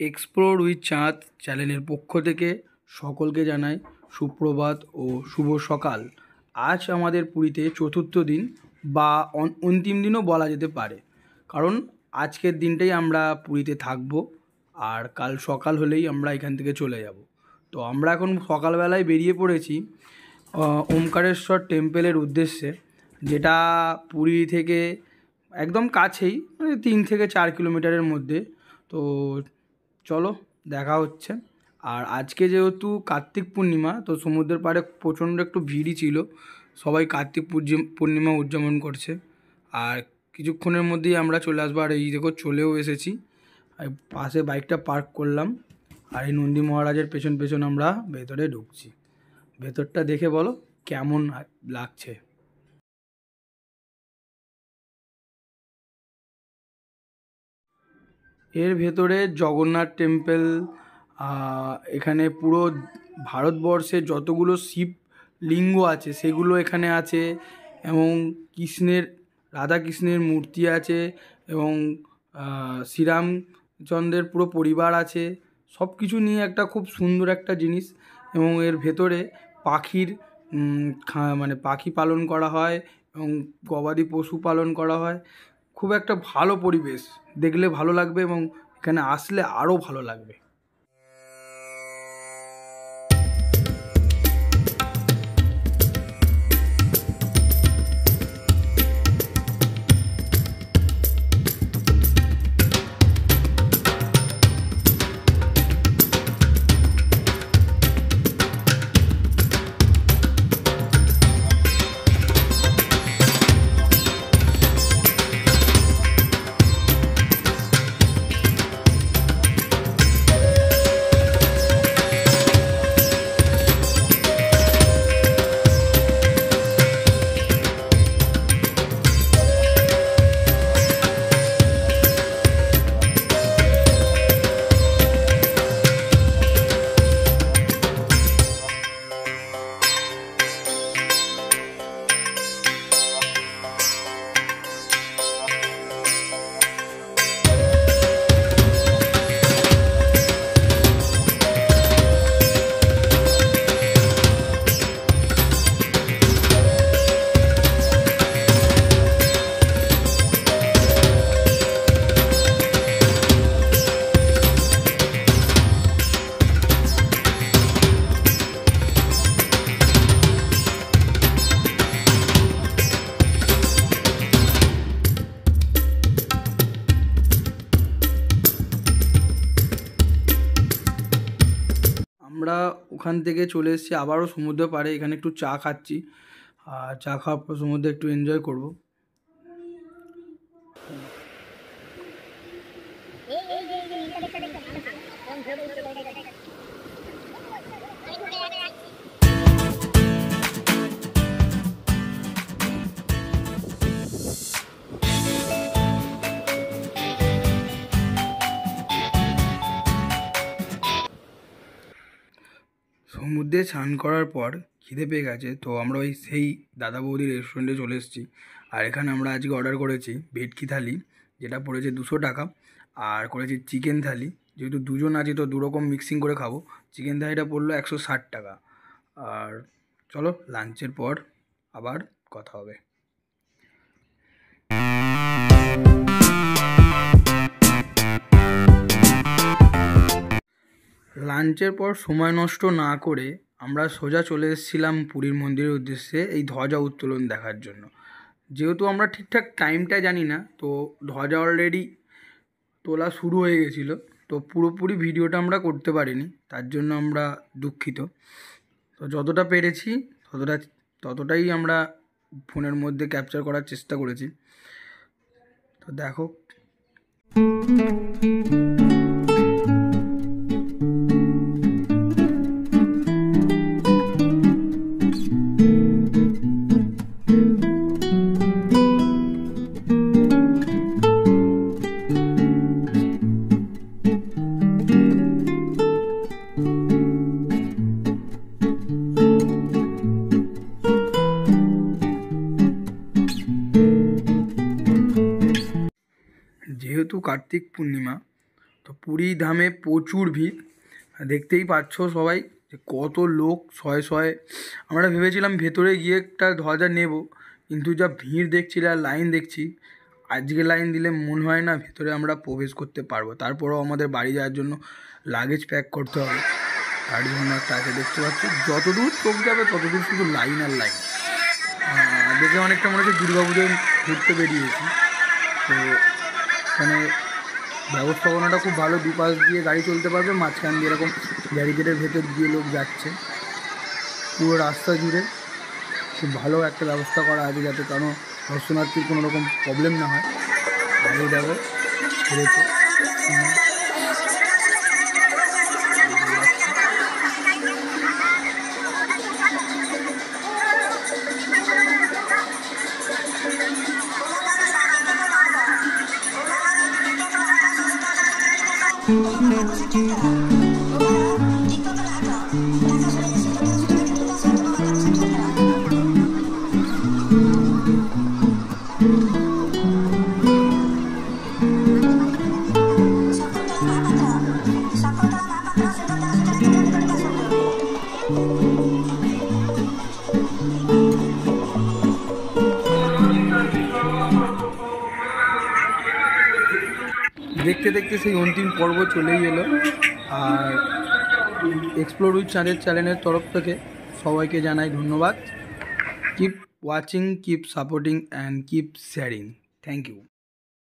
Explore with চাঁদ চ্যানেলের পক্ষ থেকে সকলকে জানাই সুপ্রভাত ও শুভ সকাল। আজ আমাদের পুরীতে চতুর্থ দিন বা অন্তিম দিনও বলা যেতে পারে, কারণ আজকের দিনটাই আমরা পুরীতে থাকবো আর কাল সকাল হলেই আমরা এখান থেকে চলে যাব। তো আমরা এখন সকালবেলায় বেরিয়ে পড়েছি ওমকারেশ্বর টেম্পলের উদ্দেশ্যে, যেটা পুরী থেকে একদম কাছেই, মানে 3 থেকে 4 কিলোমিটারের মধ্যে। তো চলো দেখা হচ্ছে। আর আজকে যেহেতু কার্তিক পূর্ণিমা, তো সমুদ্রের পাড়ে প্রচণ্ড একটু ভিড়ই ছিল, সবাই কার্তিক পূর্ণিমা উদযাপন করছে। আর কিছুক্ষণের মধ্যেই আমরা চলে আসবো। আর এই দেখো চলেও এসেছি, পাশে বাইকটা পার্ক করলাম আর এই নন্দী মহারাজের পেছন পেছন আমরা ভেতরে ঢুকছি। ভেতরটা দেখে বলো কেমন লাগছে। এর ভেতরে জগন্নাথ টেম্পল, এখানে পুরো ভারতবর্ষে যতগুলো শিবলিঙ্গ আছে সেগুলো এখানে আছে, এবং রাধাকৃষ্ণের মূর্তি আছে, এবং শ্রীরামচন্দ্রের পুরো পরিবার আছে। সব কিছু নিয়ে একটা খুব সুন্দর একটা জিনিস। এবং এর ভেতরে মানে পাখি পালন করা হয় এবং গবাদি পশু পালন করা হয়। খুব একটা ভালো পরিবেশ, দেখলে ভালো লাগবে এবং এখানে আসলে আরও ভালো লাগবে। আমরা ওখান থেকে চলে এসেছি আবারও সমুদ্র পাড়ে। এখানে একটু চা খাচ্ছি, আর চা খাওয়ার পর সমুদ্রে একটু এনজয় করব। সমুদ্রে স্নান করার পর খিদে পেয়ে গেছে, তো আমরা সেই দাদা বৌদির রেস্টুরেন্টে চলে এসেছি। আর এখানে আমরা আজকে অর্ডার করেছি ভেটকি থালি, যেটা পড়েছে 200 টাকা, আর করেছি চিকেন থালি। যেহেতু দুজন আছি তো দুরকম মিক্সিং করে খাবো। চিকেন থালিটা পড়লো 160 টাকা। আর চলো লাঞ্চের পর আবার কথা হবে। লাঞ্চের পর সময় নষ্ট না করে আমরা সোজা চলে এসেছিলাম পুরীর মন্দিরের উদ্দেশ্যে এই ধ্বজা উত্তোলন দেখার জন্য। যেহেতু আমরা ঠিকঠাক টাইমটা জানি না, তো ধ্বজা অলরেডি তোলা শুরু হয়ে গেছিলো, তো পুরোপুরি ভিডিওটা আমরা করতে পারিনি, তার জন্য আমরা দুঃখিত। তো যতটা পেরেছি ততটাই আমরা ফোনের মধ্যে ক্যাপচার করার চেষ্টা করেছি। তো দেখো যেহেতু কার্তিক পূর্ণিমা, তো পুরী ধামে প্রচুর ভিড়, দেখতেই পাচ্ছ সবাই যে কত লোক শয়ে শয়ে। আমরা ভেবেছিলাম ভেতরে গিয়ে একটা ধ্বজা নেব, কিন্তু যা ভিড় দেখছি আর লাইন দেখছি, আজকে লাইন দিলে মনে হয় না ভেতরে আমরা প্রবেশ করতে পারবো। তারপরেও আমাদের বাড়ি যাওয়ার জন্য লাগেজ প্যাক করতে হবে, তার জন্য একটা আছে দেখতে পাচ্ছি। যতদূর চোখ যাবে ততদূর শুধু লাইন আর লাইন। দেখে অনেকটা মনে হচ্ছে দুর্গাপুজোয় ঘুরতে বেরিয়েছি। তো এখানে ব্যবস্থাপনাটা খুব ভালো, দুপাশ দিয়ে গাড়ি চলতে পারবে, মাঝখান দিয়ে এরকম ব্যারিকেডের ভেতর দিয়ে লোক যাচ্ছে। পুরো রাস্তা জুড়ে খুব ভালো একটা ব্যবস্থা করা আছে, যাতে কোনো দর্শনার্থীর কোনো রকম প্রবলেম না হয়। গাড়ি দেখো ছেড়েছে। দেখতে দেখতে সেই অন্তিম পর্ব চলেই এলো। আর এক্সপ্লোর উইথ চাঁদের চ্যানেলের তরফ থেকে সবাইকে জানাই ধন্যবাদ। Keep watching, keep supporting and keep sharing. Thank you.